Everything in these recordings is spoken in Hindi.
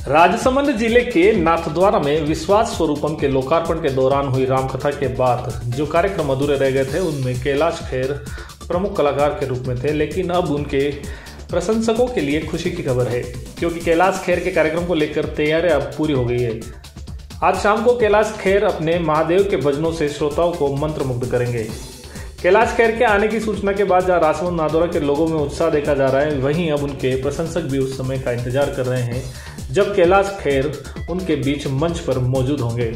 राजसमंद जिले के नाथद्वारा में विश्वास स्वरूपम के लोकार्पण के दौरान हुई रामकथा के बाद जो कार्यक्रम अधूरे रह गए थे उनमें कैलाश खेर प्रमुख कलाकार के रूप में थे, लेकिन अब उनके प्रशंसकों के लिए खुशी की खबर है क्योंकि कैलाश खेर के कार्यक्रम को लेकर तैयारियां अब पूरी हो गई है। आज शाम को कैलाश खेर अपने महादेव के भजनों से श्रोताओं को मंत्रमुग्ध करेंगे। कैलाश खेर के आने की सूचना के बाद जहां राजसमंद नाथद्वारा के लोगों में उत्साह देखा जा रहा है, वहीं अब उनके प्रशंसक भी उस समय का इंतजार कर रहे हैं जब कैलाश खेर उनके बीच मंच पर मौजूद होंगे।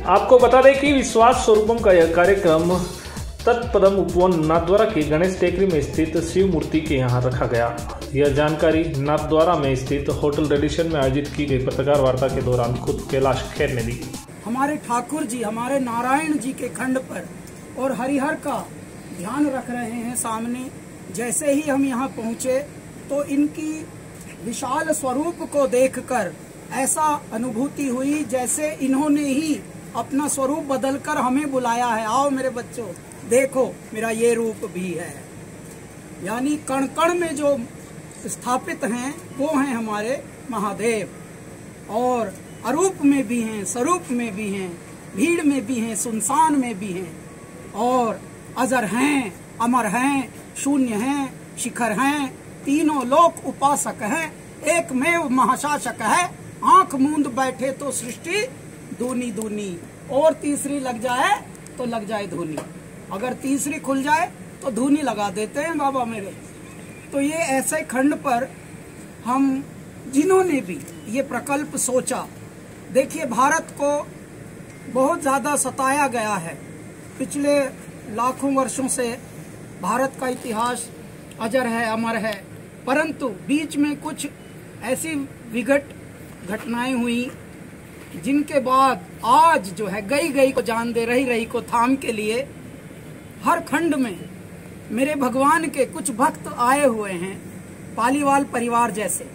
आपको बता दें कि विश्वास स्वरूपम का यह कार्यक्रम तत्पदम उपवन नाथद्वारा की गणेश टेकरी में स्थित शिव मूर्ति के यहाँ रखा गया। यह जानकारी नाथद्वारा में स्थित होटल रेडिशन में आयोजित की गई पत्रकार वार्ता के दौरान खुद कैलाश खेर ने दी। हमारे ठाकुर जी हमारे नारायण जी के खंड पर और हरिहर का ध्यान रख रहे हैं सामने। जैसे ही हम यहाँ पहुँचे तो इनकी विशाल स्वरूप को देखकर ऐसा अनुभूति हुई जैसे इन्होंने ही अपना स्वरूप बदलकर हमें बुलाया है, आओ मेरे बच्चों देखो मेरा ये रूप भी है। यानी कण कण में जो स्थापित हैं वो हैं हमारे महादेव, और अरूप में भी हैं, स्वरूप में भी हैं, भीड़ में भी हैं, सुनसान में भी हैं, और अजर हैं, अमर हैं, शून्य हैं, शिखर हैं, तीनों लोक उपासक हैं, एक में महाशासक है। आंख मूंद बैठे तो सृष्टि दूनी दूनी, और तीसरी लग जाए तो लग जाए धूनी, अगर तीसरी खुल जाए तो धूनी लगा देते हैं बाबा मेरे। तो ये ऐसे खंड पर हम जिन्होंने भी ये प्रकल्प सोचा, देखिए भारत को बहुत ज्यादा सताया गया है पिछले लाखों वर्षों से। भारत का इतिहास अजर है, अमर है, परंतु बीच में कुछ ऐसी विकट घटनाएं हुई जिनके बाद आज जो है गई गई को जान दे, रही रही को थाम के लिए हर खंड में मेरे भगवान के कुछ भक्त आए हुए हैं, पालीवाल परिवार जैसे,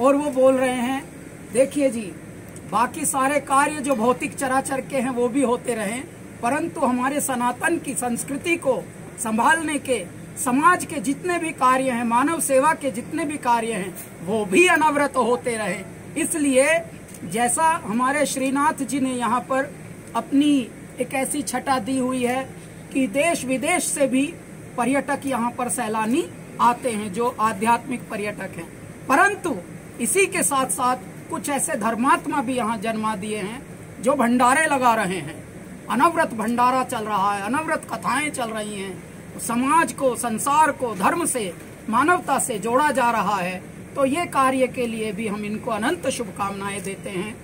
और वो बोल रहे हैं देखिए जी बाकी सारे कार्य जो भौतिक चराचर के हैं वो भी होते रहें, परंतु हमारे सनातन की संस्कृति को संभालने के समाज के जितने भी कार्य हैं, मानव सेवा के जितने भी कार्य हैं वो भी अनवरत होते रहे। इसलिए जैसा हमारे श्रीनाथ जी ने यहाँ पर अपनी एक ऐसी छटा दी हुई है कि देश विदेश से भी पर्यटक यहाँ पर सैलानी आते हैं जो आध्यात्मिक पर्यटक हैं, परंतु इसी के साथ साथ कुछ ऐसे धर्मात्मा भी यहाँ जन्मा दिए हैं जो भंडारे लगा रहे हैं। अनवरत भंडारा चल रहा है, अनवरत कथाएं चल रही हैं, समाज को, संसार को धर्म से, मानवता से जोड़ा जा रहा है। तो ये कार्य के लिए भी हम इनको अनंत शुभकामनाएं देते हैं।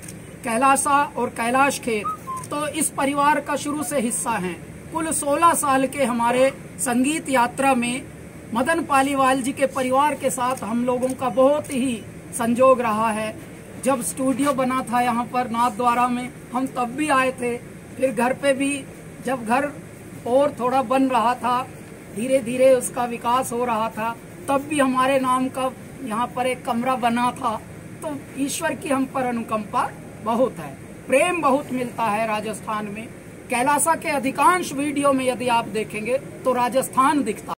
कैलासा और कैलाश खेर तो इस परिवार का शुरू से हिस्सा हैं। कुल 16 साल के हमारे संगीत यात्रा में मदन पालीवाल जी के परिवार के साथ हम लोगों का बहुत ही संजोग रहा है। जब स्टूडियो बना था यहाँ पर नाथद्वारा में हम तब भी आए थे, फिर घर पे भी जब घर और थोड़ा बन रहा था, धीरे धीरे उसका विकास हो रहा था, तब भी हमारे नाम का यहाँ पर एक कमरा बना था। तो ईश्वर की हम पर अनुकंपा बहुत है, प्रेम बहुत मिलता है राजस्थान में। कैलासा के अधिकांश वीडियो में यदि आप देखेंगे तो राजस्थान दिखता है।